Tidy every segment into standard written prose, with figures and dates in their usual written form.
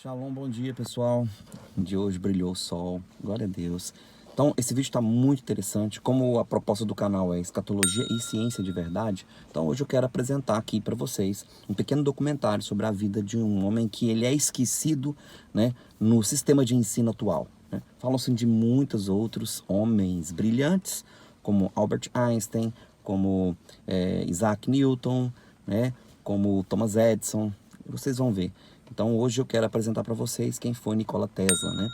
Shalom, bom dia pessoal. De hoje brilhou o sol, glória a Deus. Então esse vídeo está muito interessante. Como a proposta do canal é escatologia e ciência de verdade, então hoje eu quero apresentar aqui para vocês um pequeno documentário sobre a vida de um homem que ele é esquecido, né, no sistema de ensino atual, né? Falam-se de muitos outros homens brilhantes, como Albert Einstein, como Isaac Newton, né, como Thomas Edison. Vocês vão ver. Então hoje eu quero apresentar para vocês quem foi Nikola Tesla, né?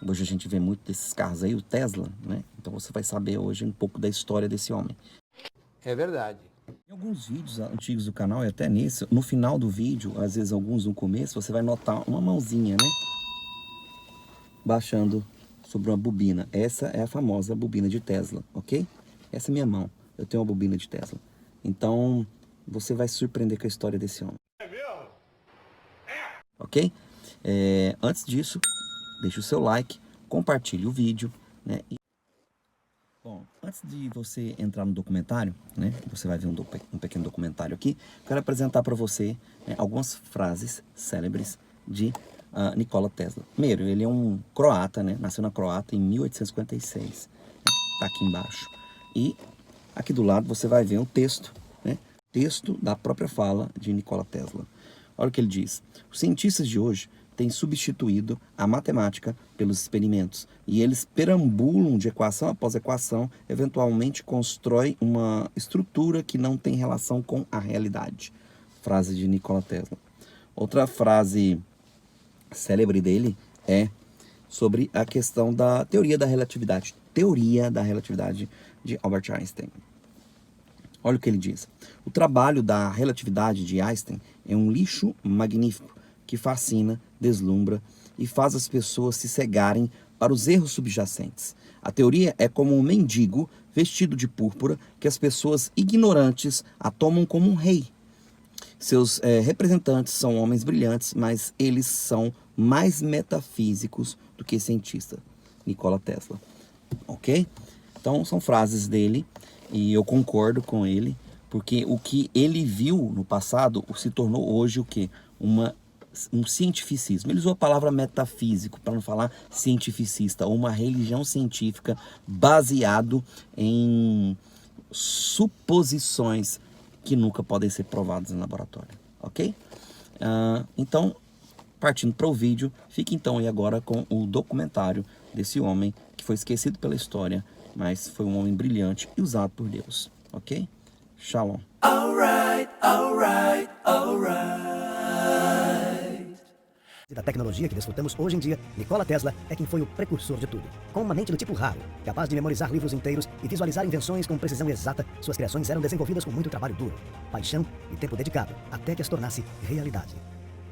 Hoje a gente vê muito desses carros aí, o Tesla, né? Então você vai saber hoje um pouco da história desse homem. É verdade. Em alguns vídeos antigos do canal, e até nesse, no final do vídeo, às vezes alguns no começo, você vai notar uma mãozinha, né? Baixando sobre uma bobina. Essa é a famosa bobina de Tesla, ok? Essa é minha mão. Eu tenho uma bobina de Tesla. Então você vai se surpreender com a história desse homem. Ok? Antes disso, deixe o seu like, compartilhe o vídeo, né? Bom, antes de você entrar no documentário, né? Você vai ver um pequeno documentário aqui. Quero apresentar para você, né, algumas frases célebres de Nikola Tesla. Primeiro, ele é um croata, né? Nasceu na Croácia em 1856. Tá aqui embaixo. E aqui do lado você vai ver um texto, né? Texto da própria fala de Nikola Tesla. Olha o que ele diz. Os cientistas de hoje têm substituído a matemática pelos experimentos. E eles perambulam de equação após equação, eventualmente constroem uma estrutura que não tem relação com a realidade. Frase de Nikola Tesla. Outra frase célebre dele é sobre a questão da teoria da relatividade. Teoria da relatividade de Albert Einstein. Olha o que ele diz. O trabalho da relatividade de Einstein é um lixo magnífico que fascina, deslumbra e faz as pessoas se cegarem para os erros subjacentes. A teoria é como um mendigo vestido de púrpura que as pessoas ignorantes a tomam como um rei. Seus representantes são homens brilhantes, mas eles são mais metafísicos do que cientistas. Nikola Tesla. Ok? Então são frases dele. E eu concordo com ele, porque o que ele viu no passado se tornou hoje o quê? Um cientificismo. Ele usou a palavra metafísico, para não falar cientificista, ou uma religião científica baseado em suposições que nunca podem ser provadas em laboratório, ok? Então, partindo para o vídeo, fique então aí agora com o documentário desse homem que foi esquecido pela história, mas foi um homem brilhante e usado por Deus, ok? Shalom. Alright. Da tecnologia que desfrutamos hoje em dia, Nikola Tesla é quem foi o precursor de tudo. Com uma mente do tipo raro, capaz de memorizar livros inteiros e visualizar invenções com precisão exata, suas criações eram desenvolvidas com muito trabalho duro, paixão e tempo dedicado, até que as tornasse realidade.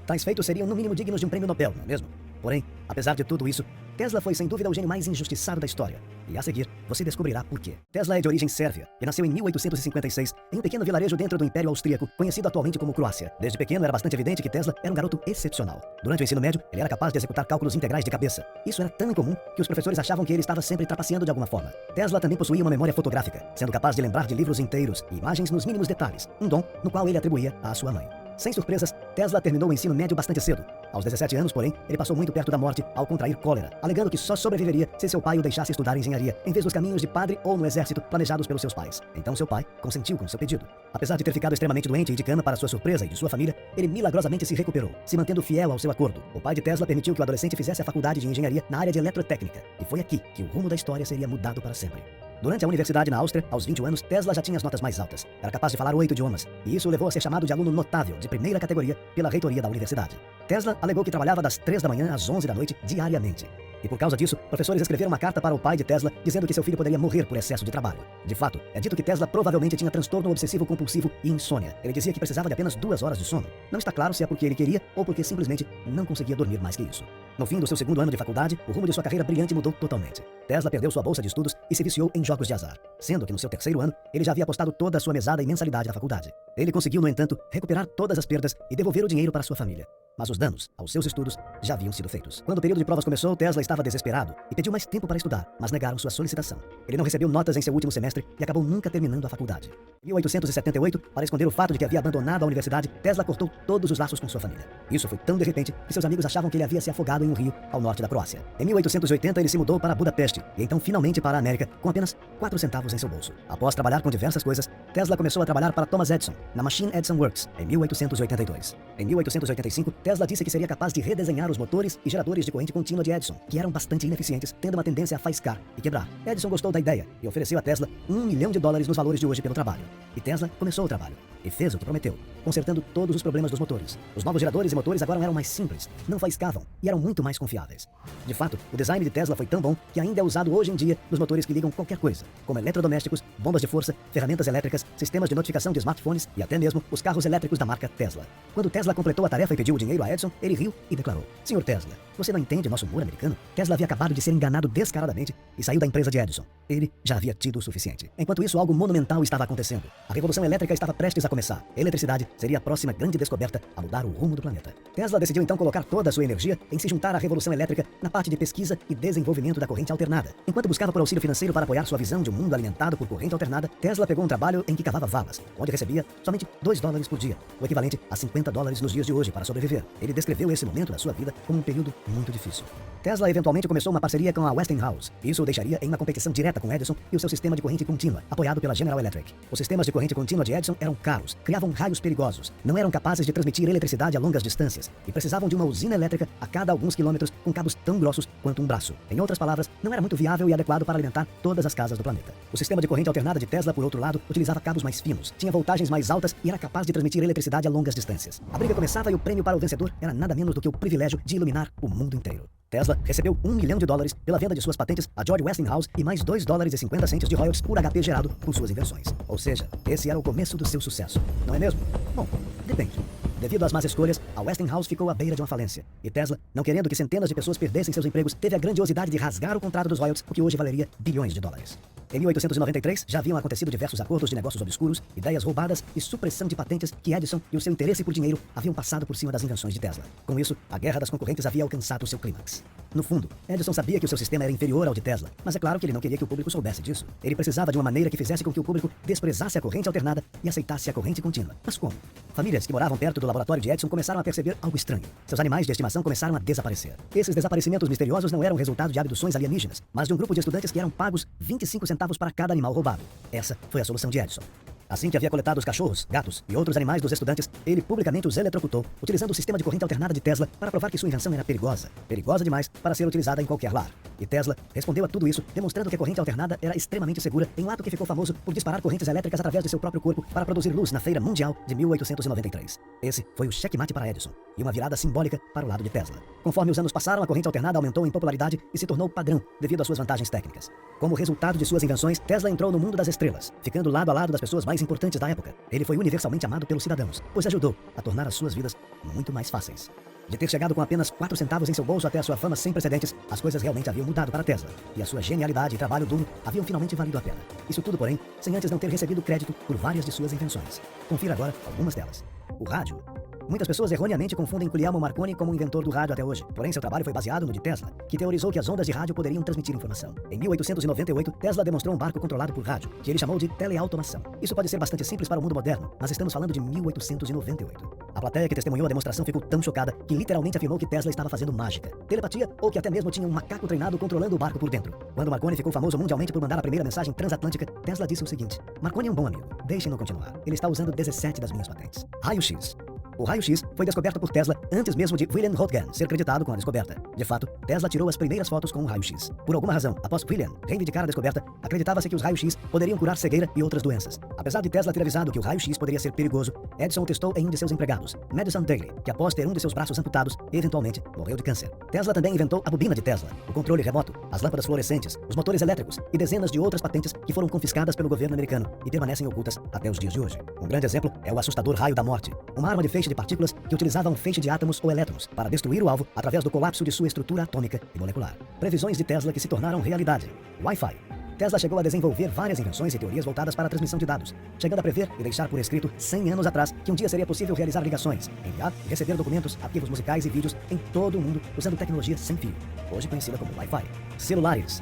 Tais feitos seriam no mínimo dignos de um prêmio Nobel, não é mesmo? Porém, apesar de tudo isso, Tesla foi sem dúvida o gênio mais injustiçado da história. E a seguir, você descobrirá por quê. Tesla é de origem sérvia e nasceu em 1856 em um pequeno vilarejo dentro do Império Austríaco, conhecido atualmente como Croácia. Desde pequeno era bastante evidente que Tesla era um garoto excepcional. Durante o ensino médio, ele era capaz de executar cálculos integrais de cabeça. Isso era tão incomum que os professores achavam que ele estava sempre trapaceando de alguma forma. Tesla também possuía uma memória fotográfica, sendo capaz de lembrar de livros inteiros e imagens nos mínimos detalhes, um dom no qual ele atribuía à sua mãe. Sem surpresas, Tesla terminou o ensino médio bastante cedo. Aos 17 anos, porém, ele passou muito perto da morte ao contrair cólera, alegando que só sobreviveria se seu pai o deixasse estudar engenharia, em vez dos caminhos de padre ou no exército planejados pelos seus pais. Então seu pai consentiu com seu pedido. Apesar de ter ficado extremamente doente e de cama para sua surpresa e de sua família, ele milagrosamente se recuperou, se mantendo fiel ao seu acordo. O pai de Tesla permitiu que o adolescente fizesse a faculdade de engenharia na área de eletrotécnica, e foi aqui que o rumo da história seria mudado para sempre. Durante a universidade na Áustria, aos 21 anos, Tesla já tinha as notas mais altas. Era capaz de falar 8 idiomas, e isso o levou a ser chamado de aluno notável, de primeira categoria, pela reitoria da universidade. Tesla alegou que trabalhava das 3 da manhã às 11 da noite, diariamente. E por causa disso, professores escreveram uma carta para o pai de Tesla, dizendo que seu filho poderia morrer por excesso de trabalho. De fato, é dito que Tesla provavelmente tinha transtorno obsessivo-compulsivo e insônia. Ele dizia que precisava de apenas 2 horas de sono. Não está claro se é porque ele queria ou porque simplesmente não conseguia dormir mais que isso. No fim do seu segundo ano de faculdade, o rumo de sua carreira brilhante mudou totalmente. Tesla perdeu sua bolsa de estudos e se viciou em jogos de azar, sendo que no seu terceiro ano, ele já havia apostado toda a sua mesada e mensalidade na faculdade. Ele conseguiu, no entanto, recuperar todas as perdas e devolver o dinheiro para sua família. Mas os os danos aos seus estudos já haviam sido feitos. Quando o período de provas começou, Tesla estava desesperado e pediu mais tempo para estudar, mas negaram sua solicitação. Ele não recebeu notas em seu último semestre e acabou nunca terminando a faculdade. Em 1878, para esconder o fato de que havia abandonado a universidade, Tesla cortou todos os laços com sua família. Isso foi tão de repente que seus amigos achavam que ele havia se afogado em um rio ao norte da Croácia. Em 1880, ele se mudou para Budapeste e então finalmente para a América com apenas 4 centavos em seu bolso. Após trabalhar com diversas coisas, Tesla começou a trabalhar para Thomas Edison na Machine Edison Works em 1882. Em 1885, Tesla disse que seria capaz de redesenhar os motores e geradores de corrente contínua de Edison, que eram bastante ineficientes, tendo uma tendência a faiscar e quebrar. Edison gostou da ideia e ofereceu a Tesla $1 milhão nos valores de hoje pelo trabalho. E Tesla começou o trabalho e fez o que prometeu, consertando todos os problemas dos motores. Os novos geradores e motores agora eram mais simples, não faiscavam e eram muito mais confiáveis. De fato, o design de Tesla foi tão bom que ainda é usado hoje em dia nos motores que ligam qualquer coisa, como eletrodomésticos, bombas de força, ferramentas elétricas, sistemas de notificação de smartphones e até mesmo os carros elétricos da marca Tesla. Quando Tesla completou a tarefa e pediu o dinheiro a Edison, ele riu e declarou: "Senhor Tesla, você não entende nosso humor americano?" Tesla havia acabado de ser enganado descaradamente e saiu da empresa de Edison. Ele já havia tido o suficiente. Enquanto isso, algo monumental estava acontecendo. A revolução elétrica estava prestes a começar. A eletricidade seria a próxima grande descoberta a mudar o rumo do planeta. Tesla decidiu então colocar toda a sua energia em se juntar à revolução elétrica na parte de pesquisa e desenvolvimento da corrente alternada. Enquanto buscava por auxílio financeiro para apoiar sua visão de um mundo alimentado por corrente alternada, Tesla pegou um trabalho em que cavava valas, onde recebia somente $2 por dia, o equivalente a $50 nos dias de hoje para sobreviver. Ele descreveu esse momento da sua vida como um período muito difícil. Tesla eventualmente começou uma parceria com a Westinghouse. Isso o deixaria em uma competição direta com Edison e o seu sistema de corrente contínua, apoiado pela General Electric. Os sistemas de corrente contínua de Edison eram caros, criavam raios perigosos, não eram capazes de transmitir eletricidade a longas distâncias e precisavam de uma usina elétrica a cada alguns quilômetros com cabos tão grossos quanto um braço. Em outras palavras, não era muito viável e adequado para alimentar todas as casas do planeta. O sistema de corrente alternada de Tesla, por outro lado, utilizava cabos mais finos, tinha voltagens mais altas e era capaz de transmitir eletricidade a longas distâncias. A briga começava e o prêmio para o vencedor era nada menos do que o privilégio de iluminar o mundo inteiro. Tesla recebeu $1 milhão pela venda de suas patentes a George Westinghouse e mais $2,50 de royalties por HP gerado por suas invenções. Ou seja, esse era o começo do seu sucesso, não é mesmo? Bom, depende. Devido às más escolhas, a Westinghouse ficou à beira de uma falência. E Tesla, não querendo que centenas de pessoas perdessem seus empregos, teve a grandiosidade de rasgar o contrato dos royalties, o que hoje valeria bilhões de dólares. Em 1893, já haviam acontecido diversos acordos de negócios obscuros, ideias roubadas e supressão de patentes que Edison e o seu interesse por dinheiro haviam passado por cima das invenções de Tesla. Com isso, a guerra das concorrentes havia alcançado o seu clímax. No fundo, Edison sabia que o seu sistema era inferior ao de Tesla, mas é claro que ele não queria que o público soubesse disso. Ele precisava de uma maneira que fizesse com que o público desprezasse a corrente alternada e aceitasse a corrente contínua. Mas como? Famílias que moravam perto do laboratório de Edison começaram a perceber algo estranho. Seus animais de estimação começaram a desaparecer. Esses desaparecimentos misteriosos não eram resultado de abduções alienígenas, mas de um grupo de estudantes que eram pagos 25 centavos para cada animal roubado. Essa foi a solução de Edison. Assim que havia coletado os cachorros, gatos e outros animais dos estudantes, ele publicamente os eletrocutou, utilizando o sistema de corrente alternada de Tesla para provar que sua invenção era perigosa. Perigosa demais para ser utilizada em qualquer lar. E Tesla respondeu a tudo isso, demonstrando que a corrente alternada era extremamente segura, em um ato que ficou famoso por disparar correntes elétricas através de seu próprio corpo para produzir luz na Feira Mundial de 1893. Esse foi o checkmate para Edison, e uma virada simbólica para o lado de Tesla. Conforme os anos passaram, a corrente alternada aumentou em popularidade e se tornou padrão devido às suas vantagens técnicas. Como resultado de suas invenções, Tesla entrou no mundo das estrelas, ficando lado a lado das pessoas mais importantes da época. Ele foi universalmente amado pelos cidadãos, pois ajudou a tornar as suas vidas muito mais fáceis. De ter chegado com apenas 4 centavos em seu bolso até a sua fama sem precedentes, as coisas realmente haviam mudado para Tesla, e a sua genialidade e trabalho duro haviam finalmente valido a pena. Isso tudo, porém, sem antes não ter recebido crédito por várias de suas invenções. Confira agora algumas delas. O rádio. Muitas pessoas erroneamente confundem Guglielmo Marconi como o inventor do rádio até hoje. Porém, seu trabalho foi baseado no de Tesla, que teorizou que as ondas de rádio poderiam transmitir informação. Em 1898, Tesla demonstrou um barco controlado por rádio, que ele chamou de teleautomação. Isso pode ser bastante simples para o mundo moderno, mas estamos falando de 1898. A plateia que testemunhou a demonstração ficou tão chocada que literalmente afirmou que Tesla estava fazendo mágica, telepatia ou que até mesmo tinha um macaco treinado controlando o barco por dentro. Quando Marconi ficou famoso mundialmente por mandar a primeira mensagem transatlântica, Tesla disse o seguinte: "Marconi é um bom amigo, deixem-no continuar. Ele está usando 17 das minhas patentes." Raio-X. O raio-x foi descoberto por Tesla antes mesmo de Wilhelm Röntgen ser creditado com a descoberta. De fato, Tesla tirou as primeiras fotos com o raio-x. Por alguma razão, após Wilhelm reivindicar a descoberta, acreditava-se que os raios-x poderiam curar cegueira e outras doenças. Apesar de Tesla ter avisado que o raio-x poderia ser perigoso, Edison o testou em um de seus empregados, Madison Daly, que após ter um de seus braços amputados, eventualmente morreu de câncer. Tesla também inventou a bobina de Tesla, o controle remoto, as lâmpadas fluorescentes, os motores elétricos e dezenas de outras patentes que foram confiscadas pelo governo americano e permanecem ocultas até os dias de hoje. Um grande exemplo é o assustador raio da morte, uma arma de feixe de partículas que utilizava um feixe de átomos ou elétrons para destruir o alvo através do colapso de sua estrutura atômica e molecular. Previsões de Tesla que se tornaram realidade. Wi-Fi. Tesla chegou a desenvolver várias invenções e teorias voltadas para a transmissão de dados, chegando a prever e deixar por escrito 100 anos atrás que um dia seria possível realizar ligações, enviar e receber documentos, arquivos musicais e vídeos em todo o mundo usando tecnologia sem fio, hoje conhecida como Wi-Fi. Celulares.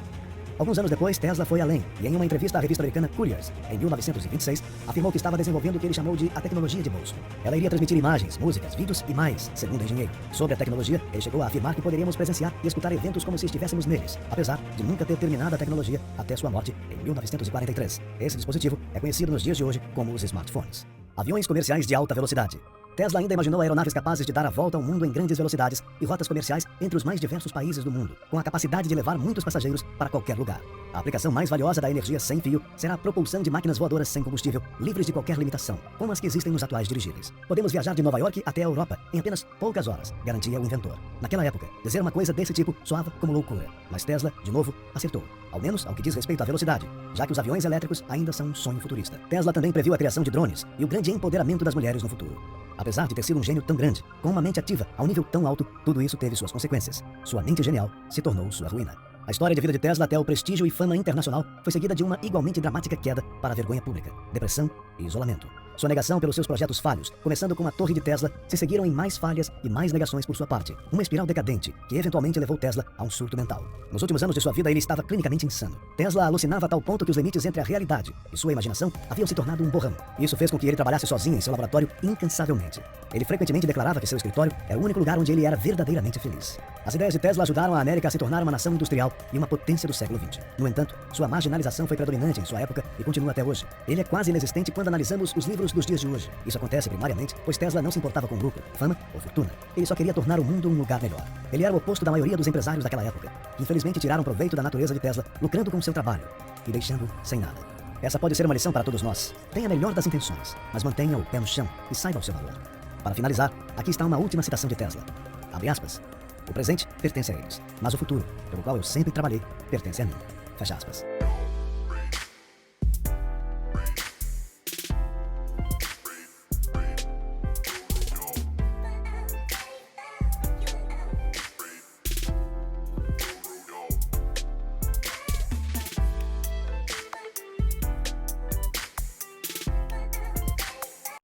Alguns anos depois, Tesla foi além e, em uma entrevista à revista americana Curious, em 1926, afirmou que estava desenvolvendo o que ele chamou de a tecnologia de bolso. Ela iria transmitir imagens, músicas, vídeos e mais, segundo o engenheiro. Sobre a tecnologia, ele chegou a afirmar que poderíamos presenciar e escutar eventos como se estivéssemos neles, apesar de nunca ter terminado a tecnologia até sua morte em 1943. Esse dispositivo é conhecido nos dias de hoje como os smartphones. Aviões comerciais de alta velocidade. Tesla ainda imaginou aeronaves capazes de dar a volta ao mundo em grandes velocidades e rotas comerciais entre os mais diversos países do mundo, com a capacidade de levar muitos passageiros para qualquer lugar. A aplicação mais valiosa da energia sem fio será a propulsão de máquinas voadoras sem combustível, livres de qualquer limitação, como as que existem nos atuais dirigíveis. Podemos viajar de Nova York até a Europa em apenas poucas horas, garantia o inventor. Naquela época, dizer uma coisa desse tipo soava como loucura, mas Tesla, de novo, acertou. Ao menos ao que diz respeito à velocidade, já que os aviões elétricos ainda são um sonho futurista. Tesla também previu a criação de drones e o grande empoderamento das mulheres no futuro. Apesar de ter sido um gênio tão grande, com uma mente ativa a um nível tão alto, tudo isso teve suas consequências. Sua mente genial se tornou sua ruína. A história de vida de Tesla até o prestígio e fama internacional foi seguida de uma igualmente dramática queda para a vergonha pública, depressão e isolamento. Sua negação pelos seus projetos falhos, começando com a Torre de Tesla, se seguiram em mais falhas e mais negações por sua parte. Uma espiral decadente que eventualmente levou Tesla a um surto mental. Nos últimos anos de sua vida, ele estava clinicamente insano. Tesla alucinava a tal ponto que os limites entre a realidade e sua imaginação haviam se tornado um borrão. Isso fez com que ele trabalhasse sozinho em seu laboratório incansavelmente. Ele frequentemente declarava que seu escritório era o único lugar onde ele era verdadeiramente feliz. As ideias de Tesla ajudaram a América a se tornar uma nação industrial e uma potência do século XX. No entanto, sua marginalização foi predominante em sua época e continua até hoje. Ele é quase inexistente quando analisamos os livros dos dias de hoje. Isso acontece primariamente pois Tesla não se importava com lucro, fama ou fortuna. Ele só queria tornar o mundo um lugar melhor. Ele era o oposto da maioria dos empresários daquela época, que infelizmente tiraram proveito da natureza de Tesla, lucrando com seu trabalho e deixando sem nada. Essa pode ser uma lição para todos nós. Tenha a melhor das intenções, mas mantenha o pé no chão e saiba o seu valor. Para finalizar, aqui está uma última citação de Tesla. Abre aspas. O presente pertence a eles, mas o futuro, pelo qual eu sempre trabalhei, pertence a mim. Fecha aspas.